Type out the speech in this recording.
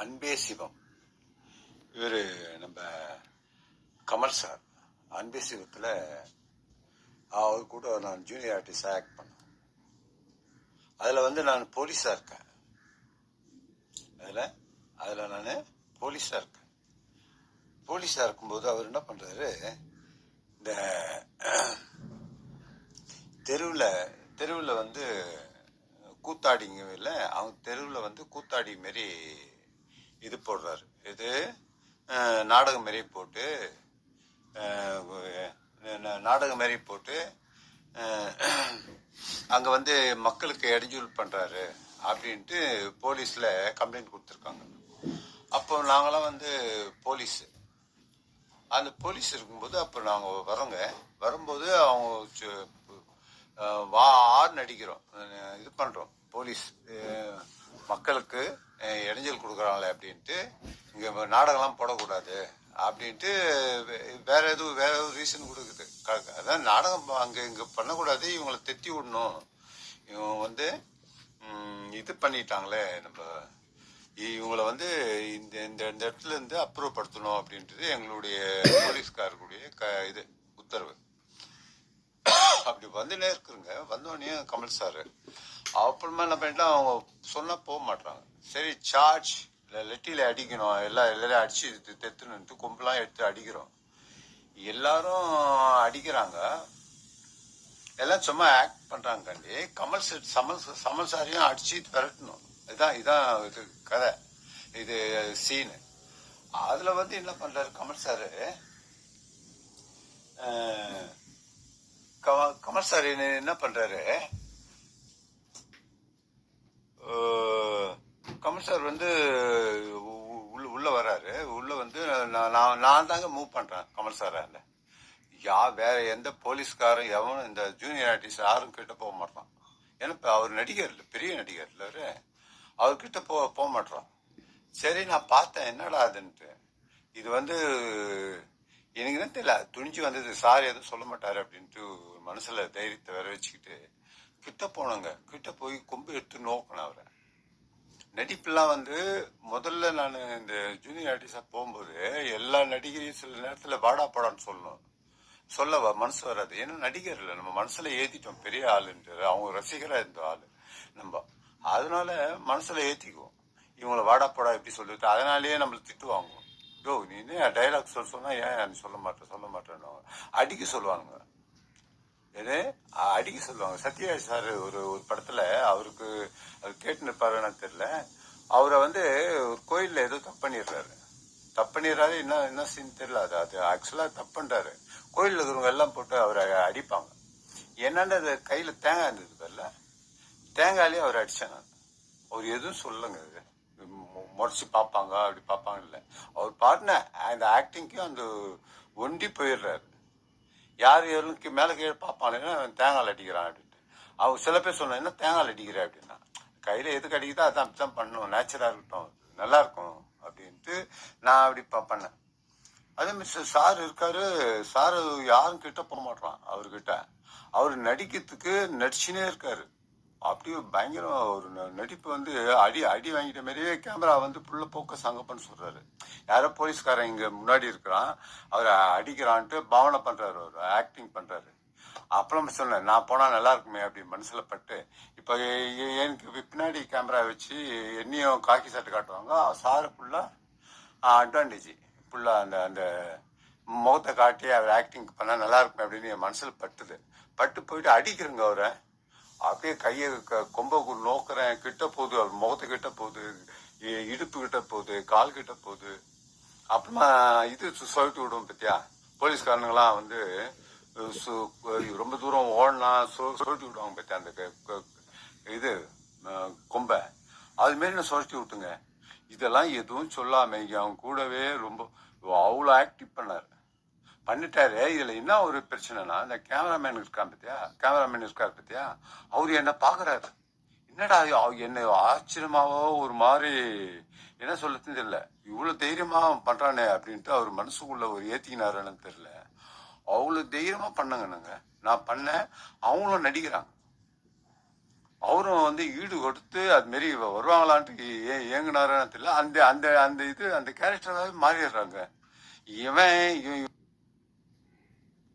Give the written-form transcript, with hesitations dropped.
அன்பே சிவம். இவர் நம்ம கமல் சார். அன்பே சிவத்தில் அவர் கூட நான் ஜூனியர் ஆர்டிஸ்டாக ஆக்ட் பண்ணேன். அதில் நான் போலீஸாக இருக்கேன். அதில் நான் போலீஸாக இருக்கேன். போலீஸாக இருக்கும்போது அவர் என்ன பண்ணுறாரு, இந்த தெருவில் கூத்தாடிங்க இல்லை, அவங்க தெருவில் கூத்தாடி மாரி இது போடுறாரு. இது நாடகம் மாரி போட்டு அங்கே மக்களுக்கு இடைஞ்சல் பண்ணுறாரு அப்படின்ட்டு போலீஸில் கம்ப்ளைண்ட் கொடுத்துருக்காங்க. அப்போ நாங்களாம் போலீஸு, அந்த போலீஸ் இருக்கும்போது அப்போ நாங்கள் வரும்போது அவங்க நடிக்கிறோம், இது பண்ணுறோம். போலீஸ் மக்களுக்கு இடைஞ்சல் கொடுக்குறாங்களே அப்படின்ட்டு இங்கே நாடகம்லாம் போடக்கூடாது அப்படின்ட்டு வேற எதுவும் ரீசன் கொடுக்குது. அதான் நாடகம் இங்கே பண்ணக்கூடாது, இவங்களை தெத்தி விடணும், இவங்க இது பண்ணிட்டாங்களே, நம்ம இவங்களை இந்த இடத்துல இருந்து அப்ரூவ் படுத்தணும் அப்படின்றது எங்களுடைய போலீஸ்காரர்களுடைய இது உத்தரவு. அப்படி வந்துனே இருக்குங்க. வந்தோடனே கமல் சார் அப்புறமா என்ன பண்ணிட்டா, அவங்க சொன்னா போக மாட்டாங்க. சரி, சார்ஜ் லெட்டில அடிக்கணும், எல்லாரும் அடிச்சு தெத்துன்னு கொம்பெல்லாம் எடுத்து அடிக்கிறோம். எல்லாரும் அடிக்கிறாங்க, எல்லாம் சும்மா ஆக்ட் பண்றாங்க. கண்டி கமல் சாரையும் அடிச்சு விரட்டணும். இதான் இது கதை, இது சீனு. அதுல என்ன பண்றாரு கமல் சாரு, கமல் சார் என்ன பண்றாரு, கமல் சார் உள்ள வராரு. உள்ள நான் தாங்க மூவ் பண்றேன் கமல் சார். வேற எந்த போலீஸ்காரும் எவனும் இந்த ஜூனியர் ஆர்டிஸ்ட் யாரும் கிட்ட போக மாட்டான். ஏன்னா அவர் நடிகர் இல்லை, பெரிய நடிகர் இல்லை அவரு, அவர்கிட்ட போக மாட்டான். சரி, நான் பார்த்தேன் என்னடா அதுன்ட்டு. இது எனக்கு என்ன தெரியல, துணிஞ்சு வந்தது. சார் எதுவும் சொல்ல மாட்டாரு அப்படின்ட்டு மனசுல தைரியத்தை வர வச்சுக்கிட்டு கிட்ட போனங்க. கிட்ட போய் கொம்பு எடுத்து நோக்கினேன் அவரை. நடிப்பெல்லாம் முதல்ல நான் இந்த ஜூனியர் ஆர்டிஸ்டா போகும்போது எல்லா நடிகரையும் சில நேரத்துல வாடா போடான்னு சொல்ல மனசு வராது. ஏன்னா நடிகர் இல்லை, நம்ம மனசுல ஏத்திட்டோம் பெரிய ஆளுன்ட்டு. அவங்க ரசிகரா இருந்த ஆளு நம்ம, அதனால மனசுல ஏத்திக்குவோம். இவங்களை வாடா போடா எப்படி சொல்லிட்டு அதனாலேயே நம்மள திட்டுவாங்க. யோ, நீ டைலாக் சொன்னா ஏன் சொல்ல மாட்டேன்னு அடிக்க சொல்லுவாங்க. அடிக்க சொல்லுவாங்க. சத்யராஜ் சார் ஒரு படத்துல அவருக்கு அது கேட்டு நிற்பாருன்னு தெரியல, அவரை ஒரு கோயில்ல ஏதோ தப்பு பண்ணிடுறாரு. என்ன சீன் தெரியல, அது ஆக்சுவலா தப்பு பண்றாரு. கோயில்ல இருக்கிறவங்க எல்லாம் போட்டு அவரை அடிப்பாங்க. என்னன்னு அது கையில தேங்காய் இருந்தது பேர்ல, தேங்காயிலே அவரை அடிச்சாங்க. அவர் எதுவும் சொல்லுங்க, முறைச்சு பார்ப்பாங்க அப்படி பார்ப்பாங்க இல்லை. அவர் பாருன அந்த ஆக்டிங்க்கும் அந்த ஒண்டி போயிடுறாரு. யாருக்கு மேல கீழே பார்ப்பாங்கன்னா தேங்காய் அடிக்கிறான் அப்படின்ட்டு. அவங்க சில பேர் சொன்ன என்ன தேங்காய் அடிக்கிற அப்படின்னா, கையில எதுக்கு அடிக்குதோ அதான் அப்படித்தான் பண்ணணும், நேச்சுரா இருக்கட்டும், நல்லா இருக்கும் அப்படின்ட்டு நான் அப்படி பண்ணேன். அதே மாதிரி சார் இருக்காரு. சார் யாரும் கிட்ட போக மாட்டான் அவர்கிட்ட. அவரு நடிக்கிறதுக்கு நடிச்சுனே இருக்காரு. அப்படியே பயங்கரம் ஒரு நடிப்பு. அடி வாங்கிட்ட மாதிரியே கேமரா புள்ள போக்கஸ் அங்கப்பன்னு சொல்றாரு. யாரோ போலீஸ்காரன் இங்க முன்னாடி இருக்கிறான், அவரை அடிக்கிறான்ட்டு பாவனை பண்றாரு, அவர் ஆக்டிங் பண்றாரு. அப்புறம் சொன்னேன், நான் போனா நல்லா இருக்குமே அப்படி மனசுல பட்டு. இப்ப எனக்கு பின்னாடி கேமரா வச்சு என்னையும் காக்கி சட்டை காட்டுவாங்க. சாரு ஃபுல்லா அட்வான்டேஜ், ஃபுல்லா அந்த முகத்தை காட்டி அவர் ஆக்டிங் பண்ணா நல்லா இருக்குமே அப்படின்னு என் மனசுல பட்டு போயிட்டு அடிக்கிறேங்க அவரை. அப்படியே கையை கொம்ப நோக்குறேன், கிட்ட போகுது, அவர் முகத்து கிட்ட போகுது, இடுப்பு கிட்ட போகுது, கால் கிட்ட போகுது. அப்புறமா இது சொல்லிட்டு விடுவோம் பத்தியா, போலீஸ்காரனுங்கெல்லாம் ரொம்ப தூரம் ஓடனா சொல்லிட்டு விடுவாங்க பத்தியா, அந்த இது கொம்ப அது மாரி நான் சொல்லிட்டு விட்டுங்க. இதெல்லாம் எதுவும் சொல்லாம அவங்க கூடவே ரொம்ப அவ்வளோ ஆக்டிவ் பண்ணிட்டாரு. இதுல என்ன ஒரு பிரச்சனைனா, இந்த கேமராமேன் இருக்காரு பத்தியா, அவரு என்ன பாக்குறாரு. என்னடா என்ன ஆச்சரியமாவோ ஒரு மாதிரி என்ன சொல்லுதுன்னு தெரியல, இவ்வளவு தைரியமா பண்றானே அப்படின்ட்டு அவர் மனசுக்குள்ள ஒரு ஏத்தினாருன்னு தெரியல. அவ்வளவு தைரியமா பண்ணங்க நான் பண்ணேன். அவங்களும் நடிக்கிறாங்க. அவரும் வந்து ஈடு கொடுத்து அது மாரி வருவாங்களான்ட்டு ஏங்குனாரான்னு தெரியல. அந்த அந்த அந்த இது அந்த கேரக்டர் மாறிடுறாங்க. இவன்